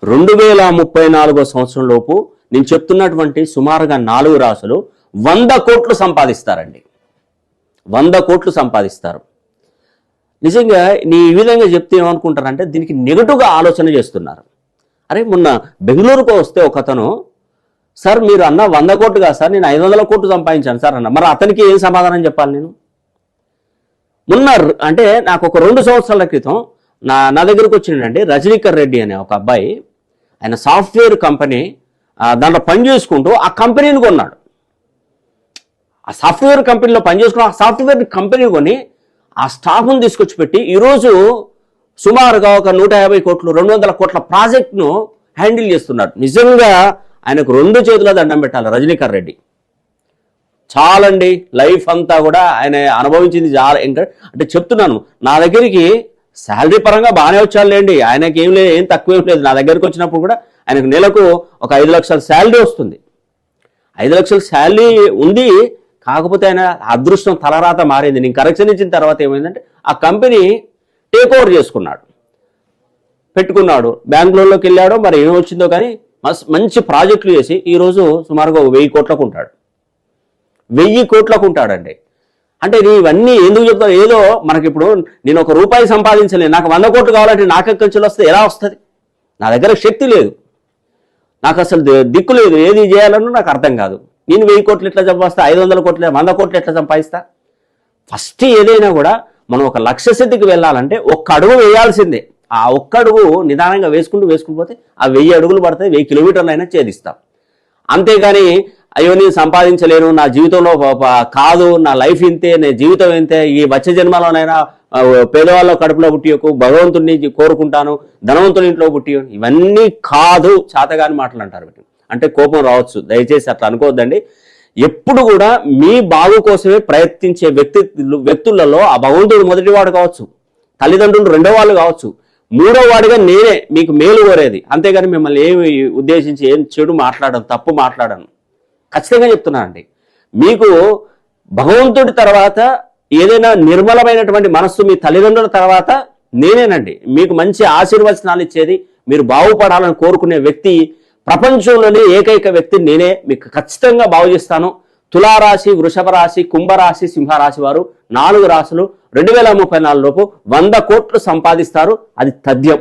2034 సంవత్సరం లోపు నేను చెప్తున్నటువంటి సుమారుగా 4 రాసులు 100 కోట్లు సంపాదిస్తారండి. 100 కోట్లు సంపాదిస్తారు. నిజంగా నీ ఈ విధంగా చెప్తే ఏమనుకుంటారంటే దీనికి నెగటివ్గా ఆలోచన చేస్తున్నారు. అరే మొన్న బెంగళూరుకు వస్తే ఒకతను, సార్ మీరు అన్న 100 కోట్లు కాదు సార్, నేను 500 కోట్లు సంపాదించాను సార్ అన్న. మరి అతనికి ఏం సమాధానం చెప్పాలి నేను? మొన్న అంటే నాకు ఒక 2 సంవత్సరాల క్రితం నా దగ్గరకు వచ్చిండండి రజనీకర్ రెడ్డి అనే ఒక అబ్బాయి. ఆయన సాఫ్ట్వేర్ కంపెనీ దాంట్లో పనిచేసుకుంటూ ఆ కంపెనీని కొన్నాడు. ఆ సాఫ్ట్వేర్ కంపెనీలో పనిచేసుకుని ఆ సాఫ్ట్వేర్ కంపెనీ కొని ఆ స్టాఫ్ను తీసుకొచ్చి పెట్టి ఈరోజు సుమారుగా ఒక 150 కోట్లు 200 కోట్ల ప్రాజెక్ట్ను హ్యాండిల్ చేస్తున్నాడు. నిజంగా ఆయనకు 2 చేతుల దండం పెట్టాలి రజనీకర్ రెడ్డి. చాలండి, లైఫ్ అంతా కూడా ఆయన అనుభవించింది చాలా. ఇంకా అంటే చెప్తున్నాను, నా దగ్గరికి శాలరీ పరంగా బాగానే వచ్చారులేండి, ఆయనకి ఏం తక్కువేం లేదు. నా దగ్గరికి వచ్చినప్పుడు కూడా ఆయనకు నెలకు ఒక 5 లక్షల శాలరీ వస్తుంది. 5 లక్షల శాలరీ ఉంది. కాకపోతే ఆయన అదృష్టం తలరాత మారింది. నేను కరెక్షన్ ఇచ్చిన తర్వాత ఏమైందంటే ఆ కంపెనీ టేక్ ఓవర్ చేసుకున్నాడు, పెట్టుకున్నాడు. బెంగళూరులోకి వెళ్ళాడో మరి ఏం వచ్చిందో కానీ మంచి ప్రాజెక్టులు చేసి ఈరోజు సుమారుగా 1000 కోట్లకు ఉంటాడు. 1000 కోట్లకు ఉంటాడండి. అంటే ఇవన్నీ ఎందుకు చెప్తాను? ఏదో మనకి ఇప్పుడు నేను ఒక రూపాయి సంపాదించలేను, నాకు 100 కోట్లు కావాలంటే నాకు ఎక్కడి వస్తే ఎలా వస్తుంది? నా దగ్గర శక్తి లేదు, నాకు అసలు దిక్కు లేదు, ఏది చేయాలన్నా నాకు అర్థం కాదు. నేను 1000 కోట్లు ఎట్లా సంపాదిస్తా, 500 కోట్లు 100 కోట్లు ఎట్లా సంపాదిస్తా? ఫస్ట్ ఏదైనా కూడా మనం ఒక లక్ష్య సిద్ధికి వెళ్ళాలంటే ఒక్క అడుగు వేయాల్సిందే. ఆ ఒక్క అడుగు నిదానంగా వేసుకుంటూ పోతే ఆ 1000 అడుగులు పడతాయి, 1000 కిలోమీటర్లు అయినా ఛేదిస్తాం. అంతేగాని అయ్యో నేను సంపాదించలేను, నా జీవితంలో కాదు, నా లైఫ్ ఇంతే, నేను జీవితం ఇంతే, ఈ వచ్చే జన్మలోనైనా పేదవాళ్ళ కడుపులో పుట్టియకు, భగవంతుడిని కోరుకుంటాను, ధనవంతుని ఇంట్లో పుట్టియో, ఇవన్నీ కాదు, చేతగాని మాటలు అంటారు. అంటే కోపం రావచ్చు, దయచేసి అట్లా అనుకోవద్దండి. ఎప్పుడు కూడా మీ బాగు కోసమే ప్రయత్నించే వ్యక్తులలో ఆ భగవంతుడు మొదటివాడు కావచ్చు, తల్లిదండ్రులు 2వ వాళ్ళు కావచ్చు, 3వ వాడిగా నేనే మీకు మేలు కోరేది. అంతేగాని మిమ్మల్ని ఏమి ఉద్దేశించి ఏం చెడు మాట్లాడను, తప్పు మాట్లాడను. ఖచ్చితంగా చెప్తున్నానండి, మీకు భగవంతుడి తర్వాత ఏదైనా నిర్మలమైనటువంటి మనస్సు మీ తల్లిదండ్రుల తర్వాత నేనేనండి. మీకు మంచి ఆశీర్వచనాలు ఇచ్చేది, మీరు బాగుపడాలని కోరుకునే వ్యక్తి, ప్రపంచంలోనే ఏకైక వ్యక్తి నేనే. మీకు ఖచ్చితంగా బాగు చేస్తాను. తులారాశి, వృషభ రాశి, కుంభరాశి, సింహరాశి వారు 4 రాశులు 2034 లోపు 100 కోట్లు సంపాదిస్తారు. అది తథ్యం.